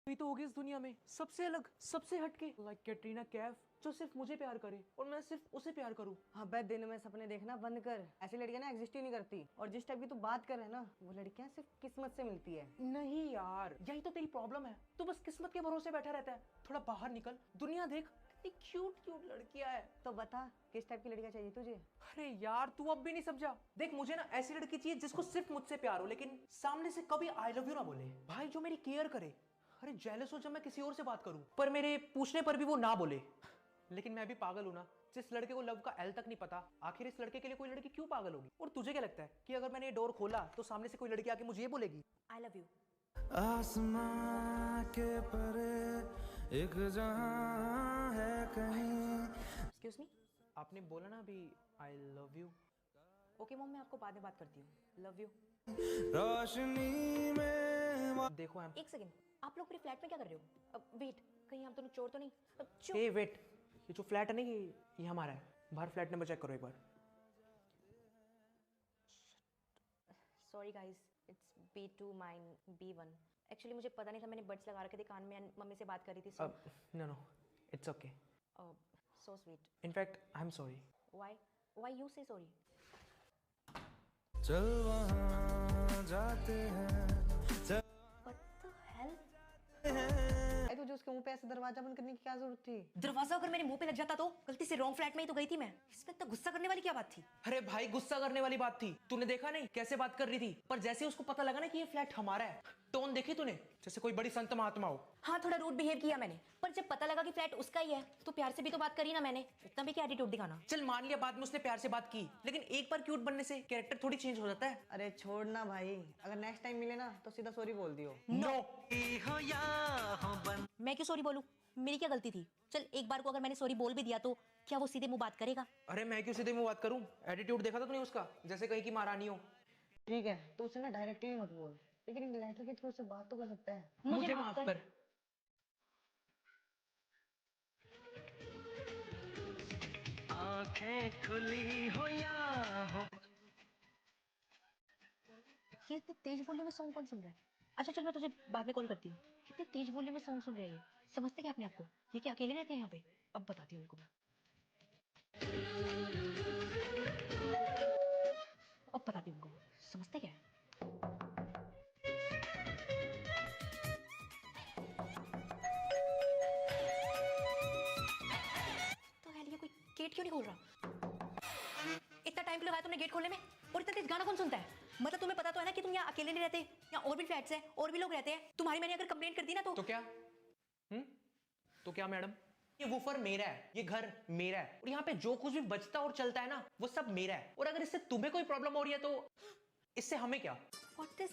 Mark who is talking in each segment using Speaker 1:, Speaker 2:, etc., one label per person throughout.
Speaker 1: कोई तो होगी इस दुनिया में सबसे अलग, सबसे हटके, लाइक कैटरीना कैफ, जो सिर्फ मुझे प्यार करे और मैं सिर्फ उसे प्यार करूं।
Speaker 2: हाँ बे, दिन में सपने देखना बंद कर। ऐसी लड़कियां ना एग्जिस्ट ही नहीं करती। और जिस टाइप की तू बात कर रहा है ना, वो लड़कियां सिर्फ किस्मत से मिलती है।
Speaker 1: नहीं यार, यही तो तेरी प्रॉब्लम है। तू बस किस्मत के भरोसे बैठा रहता है। थोड़ा बाहर निकल, दुनिया देख, कितनी क्यूट क्यूट लड़कियां है।
Speaker 2: तो बता किस टाइप की लड़कियां चाहिए तुझे?
Speaker 1: अरे यार, तू अब भी नहीं समझा। देख, मुझे ना ऐसी लड़की चाहिए जिसको सिर्फ मुझसे प्यार हो, लेकिन सामने से कभी आई लव यू ना बोले। भाई, जो मेरी केयर करे। अरे जेलस हो जब मैं किसी और से बात करूं, पर मेरे पूछने पर भी वो ना बोले। लेकिन मैं भी पागल हूं ना, जिस लड़के को लव का एल तक नहीं पता। आखिर इस लड़के के लिए कोई लड़की क्यों पागल होगी? और तुझे क्या लगता है कि अगर मैंने ये डोर खोला तो सामने से कोई लड़की आके मुझे ये बोलेगी
Speaker 3: आई लव यू?
Speaker 4: आसमां के परे एक जहां है कहीं।
Speaker 3: Excuse me.
Speaker 1: आपने बोला ना अभी I love you.
Speaker 3: Okay mom, मैं आपको बाद में बात करती हूँ। Love you.
Speaker 4: रोशनी में
Speaker 1: देखो एम,
Speaker 3: एक सेकंड, आप लोग मेरे फ्लैट में क्या कर रहे हो? अब वेट, कहीं आप दोनों चोर तो नहीं? चोर?
Speaker 1: ए वेट, ये जो फ्लैट है ना, ये हमारा है। बाहर फ्लैट नंबर चेक करो एक बार।
Speaker 3: Sorry guys, it's B2 mine B1। Actually मुझे पता नहीं था, मैंने बड्स लगा रखे थे कान में, मम्मी से बात कर रही थी। So
Speaker 1: no no, it's okay.
Speaker 3: So sweet.
Speaker 1: In fact I am sorry.
Speaker 3: Why you say sorry?
Speaker 4: चल वहां जाते हैं, चल
Speaker 3: व्हाट द हेल?
Speaker 2: अरे तुझे उसके मुंह पे ऐसे दरवाजा बंद करने की क्या जरूरत थी?
Speaker 3: दरवाजा अगर मेरे मुंह पे लग जाता तो? गलती से रॉन्ग फ्लैट में ही तो गई थी मैं। इसमें इतना गुस्सा करने वाली क्या बात थी?
Speaker 1: अरे भाई, गुस्सा करने वाली बात थी। तूने देखा नहीं कैसे बात कर रही थी? पर जैसे उसको पता लगा ना कि ये फ्लैट हमारा है, टोन देखी तूने? जैसे कोई बड़ी संत महात्मा हो।
Speaker 3: हाँ, थोड़ा रूड बिहेव किया मैंने, पर जब पता लगा कि फ्लैट उसका ही है तो प्यार से भी तो बात करी ना मैंने। इतना भी क्या एटीट्यूड दिखाना?
Speaker 1: चल मान लिया बाद में उसने प्यार से बात की, लेकिन एक बार क्यूट बनने से कैरेक्टर थोड़ी चेंज हो जाता है।
Speaker 2: अरे छोड़ ना भाई, अगर नेक्स्ट टाइम मिले ना तो सीधा सॉरी बोल दियो।
Speaker 1: नो।
Speaker 3: मैं क्यों सॉरी बोलूं? मेरी क्या गलती थी? चल, एक बार को अगर मैंने सॉरी बोल भी दिया तो क्या वो सीधे मुंह बात करेगा?
Speaker 1: अरे मैं क्यों सीधे मुंह बात करूं? एटीट्यूड देखा था तूने उसका, जैसे कहीं की महारानी हो।
Speaker 2: ठीक है, तो उसे ना डायरेक्टली मत बोल, लेकिन लेटर के थ्रू से बात तो कर सकता है।
Speaker 1: मुझे माफ कर।
Speaker 4: आंखें खुली हो या हो।
Speaker 3: ये इतने तेज वॉल्यूम में सॉन्ग कौन सुन रहा है? अच्छा चल, मैं तुझे बाद में कॉल करती हूँ। कितने तेज वॉल्यूम में सॉन्ग सुन रहे हैं ये? समझते क्या अपने आप को? ये क्या अकेले रहते हैं यहाँ पे? अब बताती हूँ उनको मैं। अब बताती हूँ उनको। समझते क्या है? तो यार, ये कोई गेट क्यों नहीं खोल रहा? इतना टाइम क्यों लगाया तुमने गेट खोलने में? और इतना तेज गाना कौन सुनता है? मतलब तुम्हें पता तो है ना कि तुम यहाँ अकेले नहीं रहते, यहाँ और भी फ्लैट्स हैं, और भी लोग रहते हैं। तुम्हारी मैंने अगर कंप्लेंट कर दी ना तो
Speaker 1: क्या? तो क्या मैडम? ये वूफर मेरा है, ये घर मेरा है, और यहाँ पे जो कुछ भी बचता और चलता है ना, वो सब मेरा है। और अगर इससे तुम्हें कोई प्रॉब्लम हो रही है तो इससे हमें क्या?
Speaker 3: What is?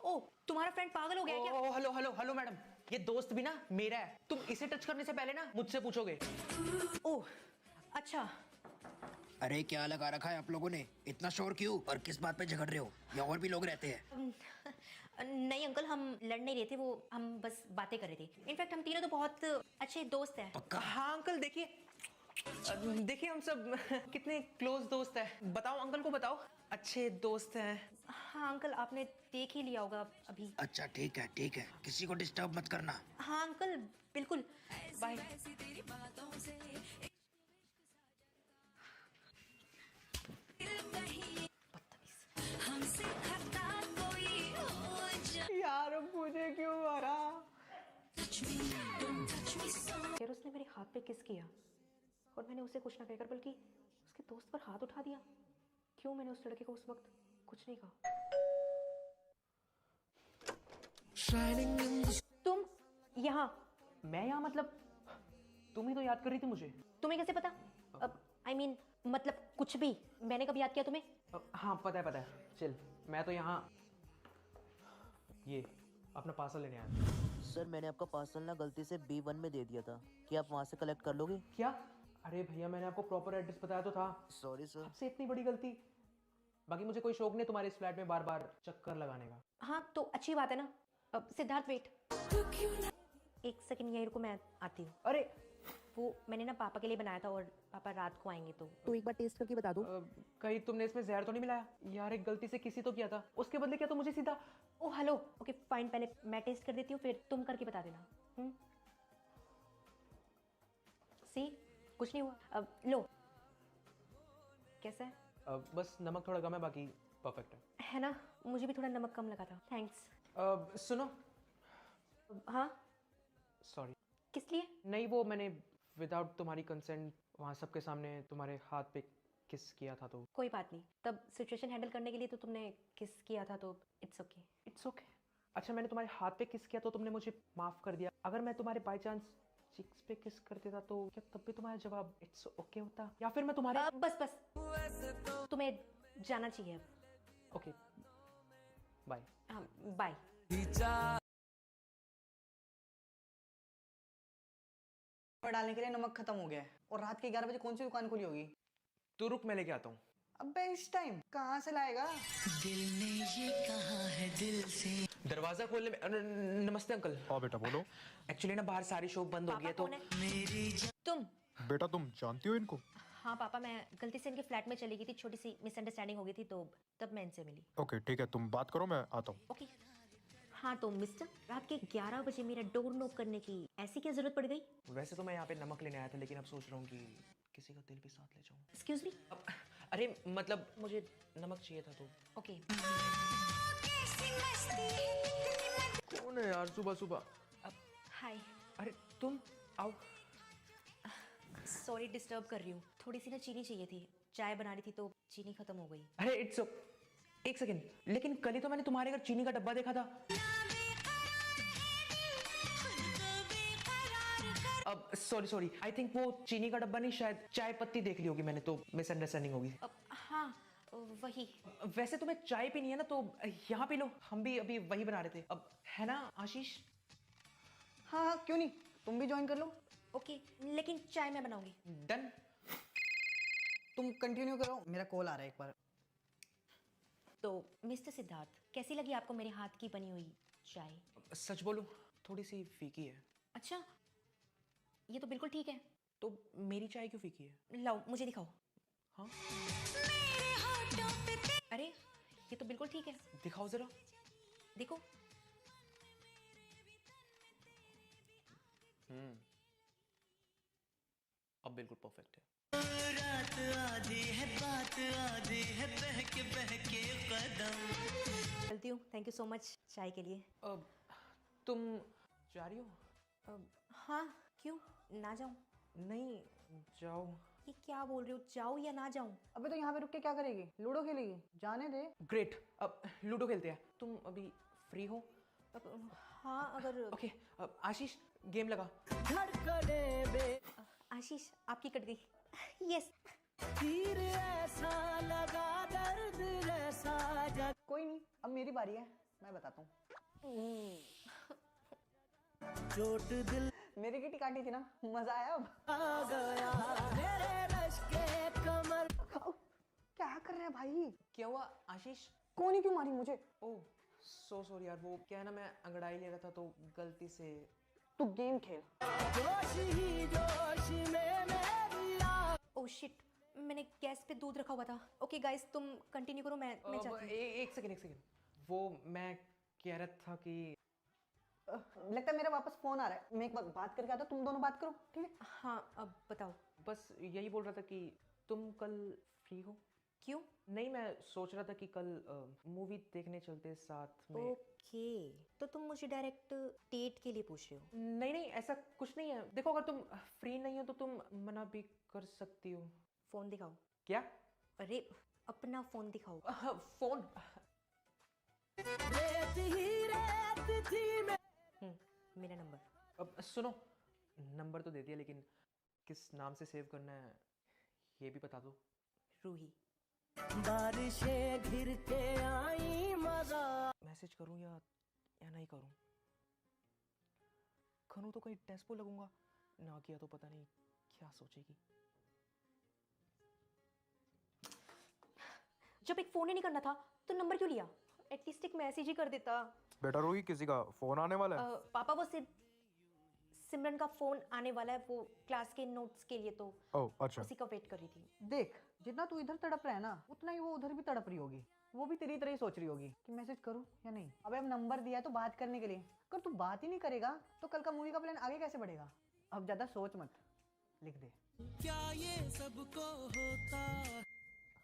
Speaker 3: ओ, तुम्हारा फ्रेंड पागल हो गया है क्या?
Speaker 1: ओ हेलो हेलो हेलो मैडम, ये दोस्त भी ना मेरा है। तुम इसे टच करने से पहले ना मुझसे पूछोगे।
Speaker 3: ओह अच्छा।
Speaker 5: अरे क्या लगा रखा है आप लोगों ने? इतना शोर क्यों और किस बात पे झगड़ रहे हो? या और भी लोग रहते हैं?
Speaker 3: नहीं अंकल, हम लड़ नहीं रहे थे, वो हम बस बातें कर रहे थे। इनफैक्ट हम तीनों तो बहुत अच्छे दोस्त हैं।
Speaker 5: पक्का?
Speaker 1: हाँ अंकल, देखिए हम सब कितने क्लोज दोस्त हैं। बताओ अंकल को, बताओ। अच्छे दोस्त हैं।
Speaker 3: हाँ अंकल, आपने देख ही लिया होगा अभी।
Speaker 5: अच्छा ठीक है ठीक है, किसी को डिस्टर्ब मत करना।
Speaker 3: हाँ अंकल, बिल्कुल। बाय।
Speaker 2: यार अब मुझे क्यों मारा?
Speaker 3: यार, उसने मेरे हाथ पे किस किया और मैंने उसे कुछ ना कहकर बल्कि उसके दोस्त पर हाथ उठा दिया। क्यों मैंने उस लड़के को उस वक्त कुछ नहीं कहा? तुम यहाँ?
Speaker 1: मैं यहाँ मतलब? तुम ही तो याद कर रही थी मुझे।
Speaker 3: तुम्हें कैसे पता? आई मीन मतलब कुछ भी। मैंने कब याद किया तुम्हें?
Speaker 1: हाँ पता है। चल, मैं तो यहाँ ये अपना पार्सल लेने आया।
Speaker 6: सर मैंने आपका पार्सल ना गलती से B1 में दे दिया था, क्या आप वहाँ से कलेक्ट कर लोगे?
Speaker 1: क्या? अरे भैया, मैंने आपको प्रॉपर एड्रेस बताया तो था।
Speaker 6: Sorry sir.
Speaker 1: आपसे इतनी बड़ी गलती। बाकी मुझे कोई शौक नहीं तुम्हारे इस फ्लैट में बार बार चक्कर लगाने का।
Speaker 3: हाँ तो अच्छी बात है ना। सिद्धार्थ वेट, एक सेकंड यहीं रुको, मैं आती हूँ।
Speaker 1: अरे
Speaker 3: वो मैंने ना पापा के लिए बनाया था और पापा रात को आएंगे तो
Speaker 6: तो एक बार टेस्ट करके बता दो।
Speaker 1: कहीं तुमने इसमें जहर तो नहीं मिलाया यार? एक गलती से किसी तो किया था, उसके बदले क्या तुम मुझे सीधा?
Speaker 3: ओ हेलो ओके फाइन, पहले मैं टेस्ट कर देती हूँ फिर तुम करके बता देना। सी कुछ नहीं हुआ। अब लो, कैसा है?
Speaker 1: बस नमक थोड़ा कम है, बाकी परफेक्ट
Speaker 3: है ना, मुझे भी थोड़ा नमक कम लगा था। थैंक्स।
Speaker 1: है। सुनो,
Speaker 3: हाँ
Speaker 1: सॉरी।
Speaker 3: किस लिए?
Speaker 1: नहीं, वो मैंने विदाउट तुम्हारी कंसेंट वहाँ सबके सामने तुम्हारे हाथ पे किस किया था तो।
Speaker 3: कोई बात नहीं, तब सिचुएशन हैंडल करने के लिए तो तुमने किस किया था तो इट्स ओके।
Speaker 1: It's okay. अच्छा, मैंने तुम्हारे हाथ पे किस किया तो तुमने मुझे माफ कर दिया। अगर मैं तुम्हारे बाई चांस चिक्स पे किस कर देता तो क्या तब भी तुम्हारा जवाब इट्स ओके होता? या फिर मैं तुम्हारे
Speaker 3: बस बस, तुम्हें जाना चाहिए अब।
Speaker 1: Okay, bye.
Speaker 3: हाँ बाय।
Speaker 2: पर डालने के लिए नमक खत्म हो गया है और रात के 11 बजे कौन सी दुकान खुली होगी?
Speaker 1: तू रुक, मैं लेके आता हूँ।
Speaker 2: अबे इस टाइम कहाँ से लाएगा?
Speaker 1: दरवाजा खोलने में नमस्ते अंकल।
Speaker 7: हाँ बेटा बोलो।
Speaker 1: एक्चुअली ना बाहर सारी शॉप बंद हो गई
Speaker 3: पापा
Speaker 1: है तो
Speaker 3: कौन है? तुम?
Speaker 7: बेटा तुम जानती हो इनको?
Speaker 3: हाँ पापा, मैं गलती से इनके फ्लैट में चली गई थी, छोटी सी मिसअंडरस्टैंडिंग हो गई थी तो तब मैं इनसे मिली।
Speaker 7: ओके ठीक है, तुम बात करो, मैं आता हूँ।
Speaker 3: ओके। हाँ तो मिस्टर, रात के 11 बजे मेरा डोर नॉक करने की ऐसी क्या जरूरत पड़ गई?
Speaker 1: वैसे तो मैं यहाँ पे नमक लेने आया था, लेकिन अब सोच रहा हूँ कि किसी का दिल भी साथ ले जाऊँ।
Speaker 3: Excuse me.
Speaker 1: अरे मतलब मुझे नमक चाहिए था तो।
Speaker 3: ओके।
Speaker 1: कौन है यार सुबह सुबह?
Speaker 3: हाय।
Speaker 1: अरे तुम आओ।
Speaker 3: सॉरी डिस्टर्ब कर रही हूँ, थोड़ी सी ना चीनी चाहिए थी, चाय बना रही थी तो चीनी खत्म हो गई।
Speaker 1: अरे इट्स एक सेकेंड, लेकिन कल ही तो मैंने तुम्हारे घर चीनी का डब्बा देखा था। अब सॉरी, आई थिंक वो चीनी का डब्बा नहीं, शायद चाय पत्ती देख ली होगी मैंने, तो मिसअंडरस्टैंडिंग होगी।
Speaker 3: अब हाँ वही।
Speaker 1: वैसे तुम्हें चाय पीनी है ना तो यहाँ पी लो, हम भी अभी वही बना रहे थे। अब है ना आशीष?
Speaker 2: हाँ हाँ क्यों नहीं, तुम भी ज्वाइन कर लो।
Speaker 3: ओके, लेकिन चाय मैं बनाऊंगी।
Speaker 1: डन।
Speaker 2: तुम कंटिन्यू करो, मेरा कॉल आ रहा है एक बार।
Speaker 3: तो मिस्टर सिद्धार्थ, कैसी लगी आपको मेरे हाथ की बनी हुई चाय?
Speaker 1: सच बोलूं, थोड़ी सी फीकी है।
Speaker 3: अच्छा, ये तो बिल्कुल ठीक है।
Speaker 1: तो मेरी चाय क्यों फीकी है?
Speaker 3: लाओ मुझे दिखाओ।
Speaker 1: हाँ
Speaker 3: अरे ये तो बिल्कुल ठीक है,
Speaker 1: दिखाओ जरा।
Speaker 3: देखो।
Speaker 1: अब बिल्कुल परफेक्ट है।
Speaker 3: चलती हूँ, थैंक यू सो मच चाय के लिए।
Speaker 1: अब तुम जा रही हो?
Speaker 3: हाँ क्यों, ना जाऊँ?
Speaker 1: नहीं, जाओ।
Speaker 3: ये क्या बोल रहे हो, जाऊँ या ना जाऊँ?
Speaker 2: अबे तो यहाँ पे रुक के क्या करेगी? लूडो खेलेगी? जाने दे।
Speaker 1: ग्रेट, अब लूडो खेलते हैं। तुम अभी फ्री हो?
Speaker 3: अब हाँ अगर
Speaker 1: ओके, अब आशीष गेम लगा।
Speaker 3: आशीष आपकी कट गई। यस।
Speaker 2: कोई नहीं, अब मेरी बारी है, मैं बताता हूँ। मेरी किटी काटी थी ना, मजा आया अब? क्या कर रहे हैं भाई?
Speaker 1: क्या हुआ आशीष?
Speaker 2: कौन ही क्यों मारी मुझे?
Speaker 1: ओह सो सॉरी यार, वो क्या है ना, मैं अंगड़ाई ले रहा था तो गलती से।
Speaker 2: तू गेम खेल।
Speaker 3: ओह शिट, मैंने गैस पे दूध रखा हुआ था। ओके गाइस तुम कंटिन्यू करो, मैं जाती हूँ।
Speaker 1: एक सेकेंड। वो मैं कह रहा था कि
Speaker 2: लगता है मेरा वापस फोन आ रहा है, मैं एक बार बात करके आता हूँ, तुम दोनों बात करो, ठीक है?
Speaker 3: हाँ अब बताओ।
Speaker 1: बस यही बोल रहा था कि तुम कल फ्री हो?
Speaker 3: क्यों?
Speaker 1: नहीं, मैं सोच रहा था कि कल मूवी देखने चलते साथ में।
Speaker 3: ओके, तो तुम मुझे डायरेक्ट डेट के लिए पूछ रहे हो?
Speaker 1: नहीं, ऐसा कुछ नहीं है। देखो, अगर तुम फ्री नहीं हो तो तुम मना भी कर सकती हो।
Speaker 3: फोन दिखाओ।
Speaker 1: क्या?
Speaker 3: अरे अपना फोन दिखाओ।
Speaker 1: फोन?
Speaker 3: मेरा नंबर।
Speaker 1: अब सुनो, नंबर तो दे दिया, लेकिन किस नाम से सेव करना है ये भी बता दो।
Speaker 3: रूही।
Speaker 8: बारिशें घिर के आई मजा।
Speaker 1: मैसेज करूं या नहीं करूं? करूं तो कहीं टेस्पो लगूंगा, ना किया तो पता नहीं क्या सोचेगी।
Speaker 3: जब एक फोन ही नहीं करना था तो नंबर क्यों लिया? एटलीस्ट एक मैसेज ही कर देता।
Speaker 7: बेटा रोही, किसी का फोन आने वाला है।
Speaker 3: पापा वो सिमरन का फोन आने वाला है वो क्लास के नोट्स के लिए, तो
Speaker 7: ओह अच्छा।
Speaker 3: उसी का वेट कर रही थी।
Speaker 2: देख, जितना तू इधर तड़प रहा है ना, उतना ही वो उधर भी तड़प रही होगी। वो भी तेरी तरह ही सोच रही होगी कि मैसेज करूं या नहीं। अबे अब नंबर दिया है तो बात करने के लिए, अगर तू बात ही नहीं करेगा तो कल का मूवी का प्लान आगे कैसे बढ़ेगा। अब ज्यादा सोच मत, लिख दे।
Speaker 8: क्या ये सबको होता।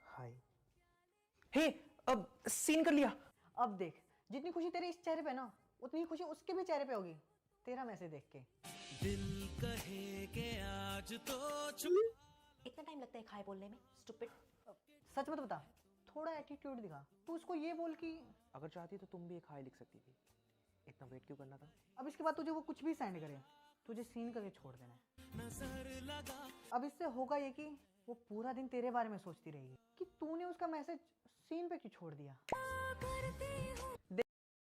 Speaker 1: हाय। हे, अब सीन कर लिया।
Speaker 2: अब देख, जितनी खुशी तेरे इस चेहरे पे ना, उतनी खुशी उसके भी चेहरे पे होगी तेरा मैसेज देख के।
Speaker 8: दिल कहे के आज तो
Speaker 3: इतना टाइम लगता है खाए बोलने में, स्टूपिड।
Speaker 2: सच मत बता, थोड़ा एटीट्यूड दिखा। तू उसको ये बोल कि
Speaker 1: अगर चाहती तो तुम भी एक हाय लिख सकती थी, इतना वेट क्यों करना था।
Speaker 2: अब इसके बाद तुझे वो कुछ भी सेंड करे, तुझे सीन करके छोड़ देना है।
Speaker 8: नजर लगा।
Speaker 2: अब इससे होगा ये कि वो पूरा दिन तेरे बारे में सोचती रहेगी कि तूने उसका मैसेज सीन पे क्यों छोड़ दिया।